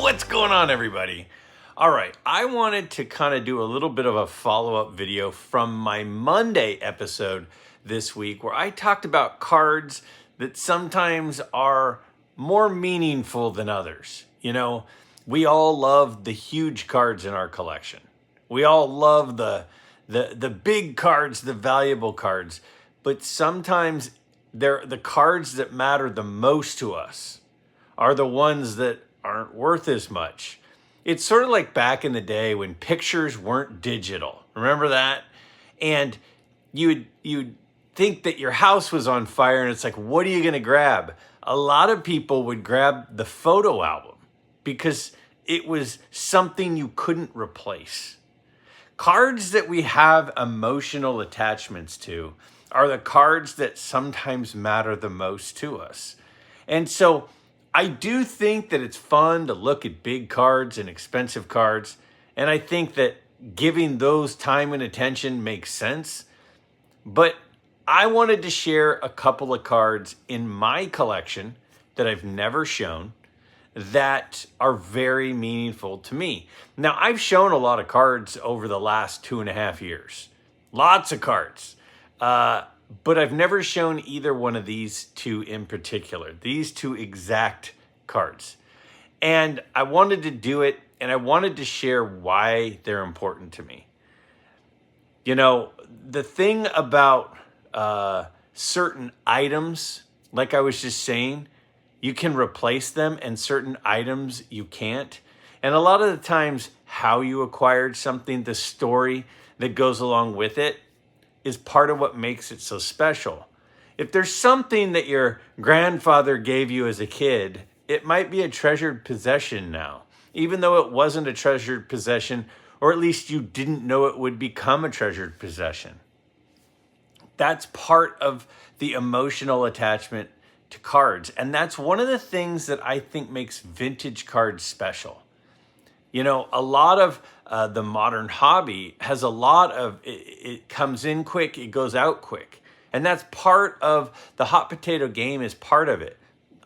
What's going on, everybody? All right, I wanted to kind of do a little bit of a follow-up video from my Monday episode this week where I talked about cards that sometimes are more meaningful than others. You know, we all love the huge cards in our collection. We all love the big cards, the valuable cards, but sometimes they're the cards that matter the most to us are the ones that aren't worth as much. It's sort of like back in the day when pictures weren't digital. Remember that? And you'd think that your house was on fire and it's like, what are you going to grab? A lot of people would grab the photo album because it was something you couldn't replace. Cards that we have emotional attachments to are the cards that sometimes matter the most to us. And so I do think that it's fun to look at big cards and expensive cards. And I think that giving those time and attention makes sense. But I wanted to share a couple of cards in my collection that I've never shown that are very meaningful to me. Now, I've shown a lot of cards over the last 2.5 years. Lots of cards. But I've never shown either one of these two in particular, these two exact cards. And I wanted to do it, and I wanted to share why they're important to me. You know, the thing about certain items, like I was just saying, you can replace them, and certain items you can't. And a lot of the times, how you acquired something, the story that goes along with it, is part of what makes it so special. If there's something that your grandfather gave you as a kid, it might be a treasured possession now, even though it wasn't a treasured possession, or at least you didn't know it would become a treasured possession. That's part of the emotional attachment to cards. And that's one of the things that I think makes vintage cards special. You know, a lot of the modern hobby has a lot of, it comes in quick, it goes out quick. And that's part of the hot potato game is part of it.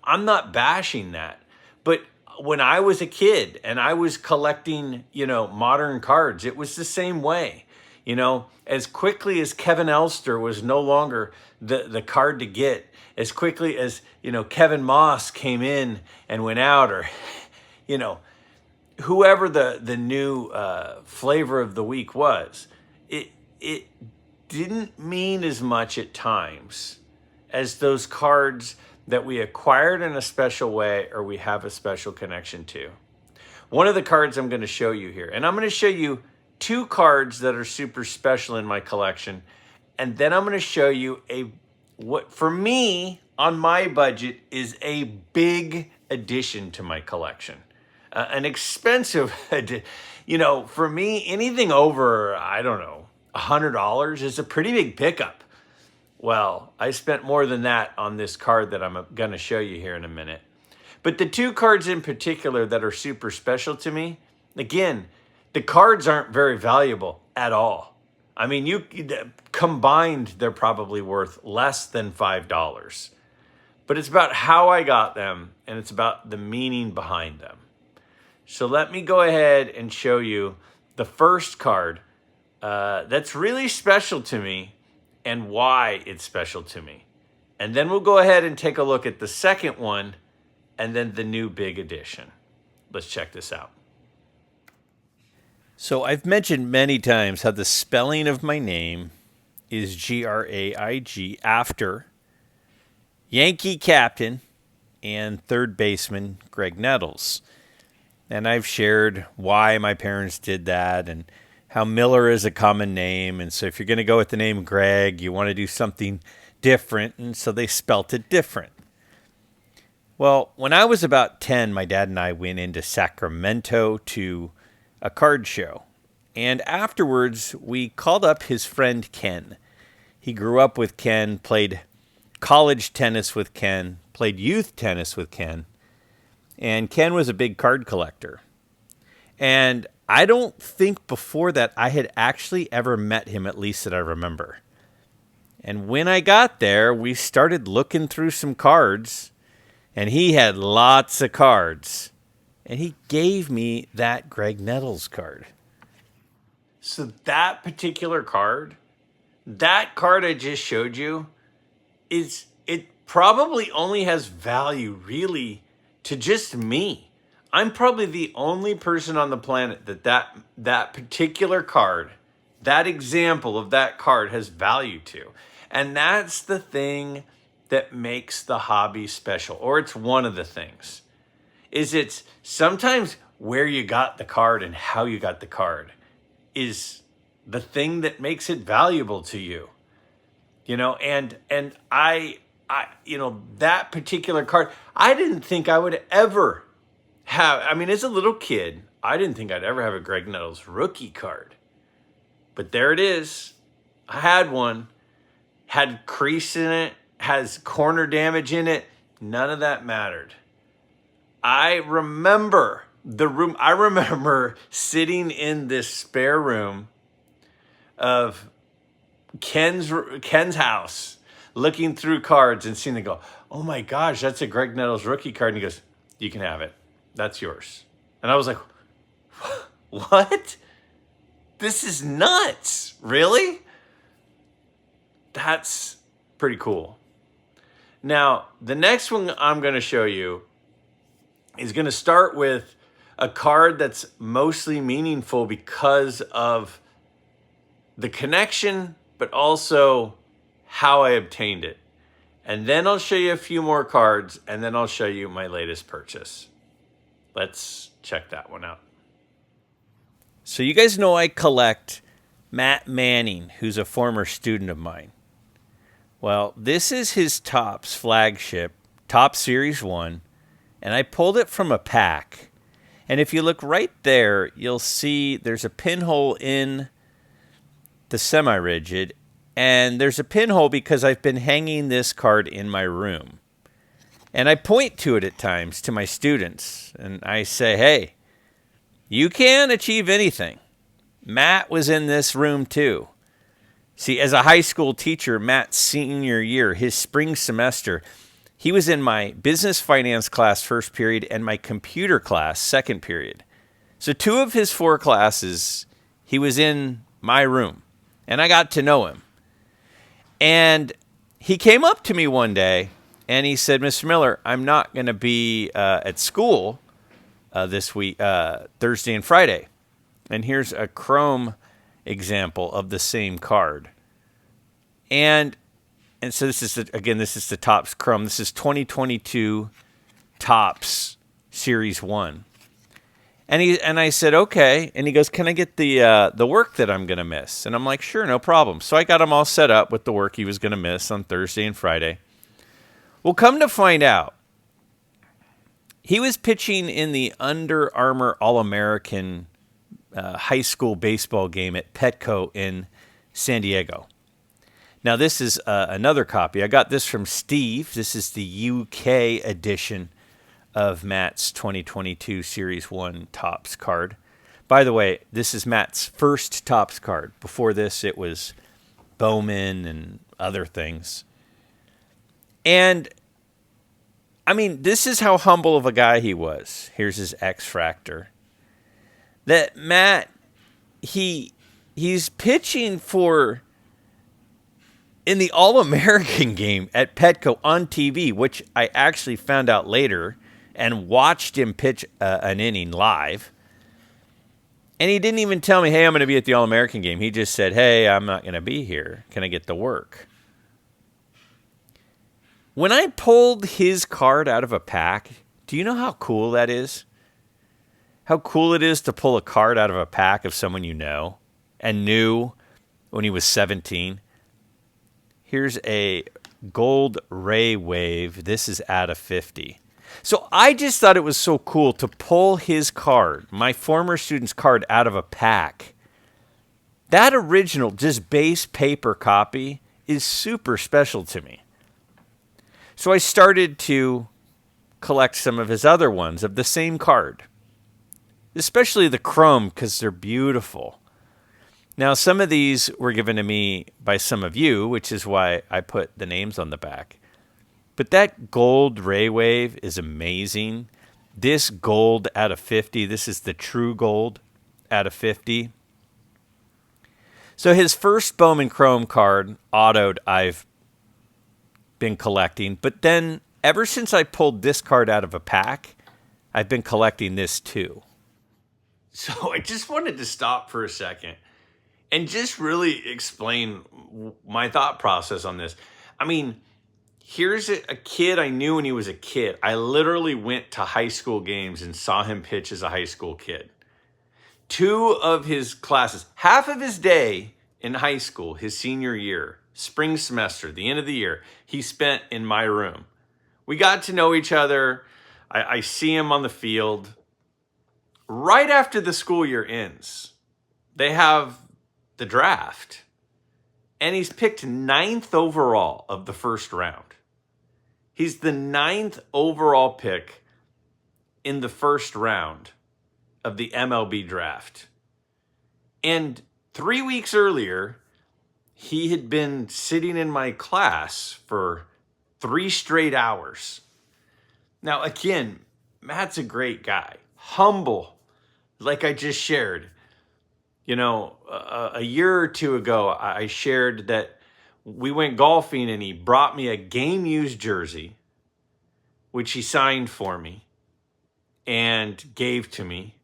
I'm not bashing that. But when I was a kid and I was collecting, modern cards, it was the same way. You know, as quickly as Kevin Elster was no longer the card to get, as quickly as, Kevin Moss came in and went out, or, whoever the new flavor of the week was, it didn't mean as much at times as those cards that we acquired in a special way or we have a special connection to. One of the cards I'm going to show you here, and I'm going to show you two cards that are super special in my collection, and then I'm going to show you what for me on my budget is a big addition to my collection. An expensive, for me, anything over, I don't know, $100 is a pretty big pickup. Well, I spent more than that on this card that I'm going to show you here in a minute. But the two cards in particular that are super special to me, again, the cards aren't very valuable at all. I mean, combined, they're probably worth less than $5. But it's about how I got them, and it's about the meaning behind them. So let me go ahead and show you the first card that's really special to me and why it's special to me. And then we'll go ahead and take a look at the second one and then the new big addition. Let's check this out. So I've mentioned many times how the spelling of my name is Graig after Yankee captain and third baseman Greg Nettles. And I've shared why my parents did that and how Miller is a common name. And so if you're going to go with the name Greg, you want to do something different. And so they spelt it different. Well, when I was about 10, my dad and I went into Sacramento to a card show. And afterwards, we called up his friend Ken. He grew up with Ken, played college tennis with Ken, played youth tennis with Ken. And Ken was a big card collector. And I don't think before that I had actually ever met him, at least that I remember. And when I got there, we started looking through some cards. And he had lots of cards. and he gave me that Greg Nettles card. So that particular card, that card I just showed you, it probably only has value really to just me. I'm probably the only person on the planet that particular card, that example of that card has value to. And that's the thing that makes the hobby special, or it's one of the things. It's sometimes where you got the card and how you got the card is the thing that makes it valuable to you. And I that particular card, I didn't think I would ever have. I mean, as a little kid, I didn't think I'd ever have a Greg Nettles rookie card. But there it is. I had one. Had crease in it, has corner damage in it. None of that mattered. I remember the room. I remember sitting in this spare room of Ken's house, looking through cards and seeing them go, oh my gosh, that's a Greg Nettles rookie card. And he goes, you can have it. That's yours. And I was like, what? This is nuts. Really? That's pretty cool. Now, the next one I'm going to show you is going to start with a card that's mostly meaningful because of the connection, but also how I obtained it. And then I'll show you a few more cards, and then I'll show you my latest purchase. Let's check that one out. So you guys know I collect Matt Manning, who's a former student of mine. Well, this is his Topps flagship, Topps Series 1, and I pulled it from a pack. And if you look right there, you'll see there's a pinhole in the semi-rigid, and there's a pinhole because I've been hanging this card in my room. And I point to it at times to my students, and I say, hey, you can achieve anything. Matt was in this room too. See, as a high school teacher, Matt's senior year, his spring semester, he was in my business finance class first period and my computer class second period. So 2 of his 4 classes, he was in my room, and I got to know him. And he came up to me one day, and he said, Mr. Miller, I'm not going to be at school this week, Thursday and Friday. And here's a Chrome example of the same card. And so this is the Topps Chrome. This is 2022 Topps Series 1. And I said, okay. And he goes, can I get the work that I'm going to miss? And I'm like, sure, no problem. So I got him all set up with the work he was going to miss on Thursday and Friday. Well, come to find out, he was pitching in the Under Armour All-American high school baseball game at Petco in San Diego. Now, this is another copy. I got this from Steve. This is the UK edition of Matt's 2022 Series 1 Topps card. By the way, this is Matt's first Topps card. Before this, it was Bowman and other things. And, I mean, this is how humble of a guy he was. Here's his X-Fractor. That Matt, he's pitching for in the All-American game at Petco on TV, which I actually found out later and watched him pitch an inning live. And he didn't even tell me, hey, I'm going to be at the All-American game. He just said, hey, I'm not going to be here. Can I get the work? When I pulled his card out of a pack, do you know how cool that is? How cool it is to pull a card out of a pack of someone you know and knew when he was 17. Here's a gold Ray Wave. This is out of 50. So I just thought it was so cool to pull his card, my former student's card, out of a pack. That original, just base paper copy is super special to me. So I started to collect some of his other ones of the same card, especially the Chrome because they're beautiful. Now, some of these were given to me by some of you, which is why I put the names on the back. But that gold Ray Wave is amazing. this gold out of 50, this is the true gold out of 50. So his first Bowman Chrome card, autoed, I've been collecting. But then ever since I pulled this card out of a pack, I've been collecting this too. So I just wanted to stop for a second and just really explain my thought process on this. I mean, here's a kid I knew when he was a kid. I literally went to high school games and saw him pitch as a high school kid. 2 of his classes, half of his day in high school, his senior year, spring semester, the end of the year, he spent in my room. We got to know each other. I see him on the field. Right after the school year ends, they have the draft. And he's picked 9th overall of the first round. He's the 9th overall pick in the first round of the MLB draft. And 3 weeks earlier, he had been sitting in my class for 3 straight hours. Now, again, Matt's a great guy. Humble, like I just shared. You know, a year or 2 ago, I shared that we went golfing and he brought me a game-used jersey, which he signed for me and gave to me.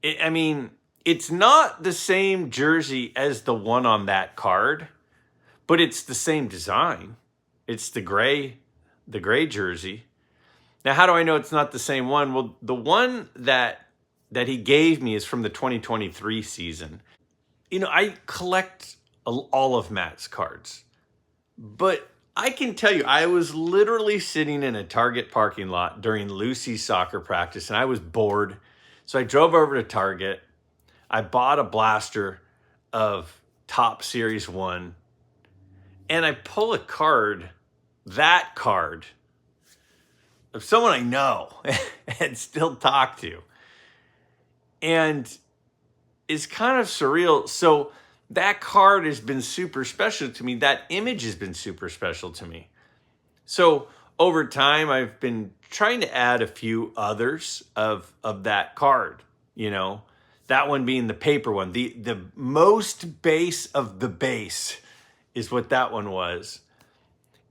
It's not the same jersey as the one on that card, but it's the same design. It's the gray jersey. Now, how do I know it's not the same one? Well, the one that he gave me is from the 2023 season. You know, I collect all of Matt's cards, but I can tell you, I was literally sitting in a Target parking lot during Lucy's soccer practice, and I was bored. So I drove over to Target. I bought a blaster of Top Series 1, and I pull a card, that card, of someone I know and still talk to. And it's kind of surreal. So that card has been super special to me. That image has been super special to me. So over time, I've been trying to add a few others of that card, you know, that one being the paper one. The most base of the base is what that one was.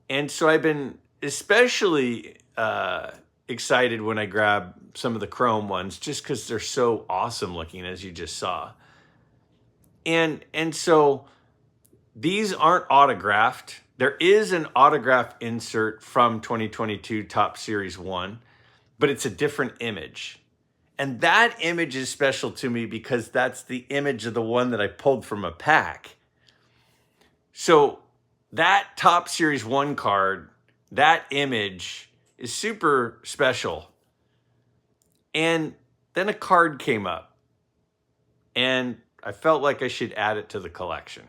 And so I've been especially excited when I grab some of the chrome ones, just because they're so awesome looking, as you just saw. And so these aren't autographed. There is an autograph insert from 2022 Top Series 1, but it's a different image. And that image is special to me because that's the image of the one that I pulled from a pack. So that Top Series 1 card, that image is super special. And then a card came up, and I felt like I should add it to the collection.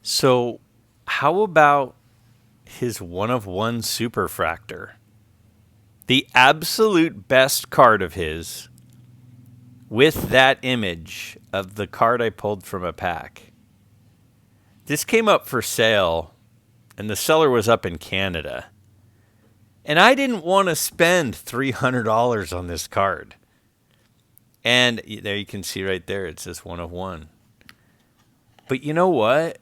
So how about his 1/1 Superfractor? The absolute best card of his, with that image of the card I pulled from a pack. This came up for sale, and the seller was up in Canada. And I didn't want to spend $300 on this card. And there you can see right there, it says 1/1. But you know what?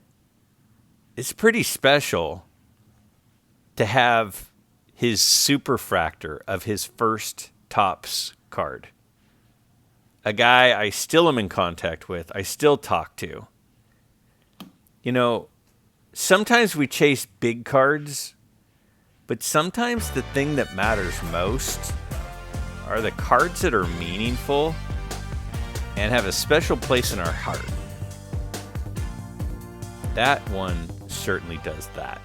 It's pretty special to have his Superfractor of his first Topps card. A guy I still am in contact with, I still talk to. You know, sometimes we chase big cards, but sometimes the thing that matters most are the cards that are meaningful and have a special place in our heart. That one certainly does that.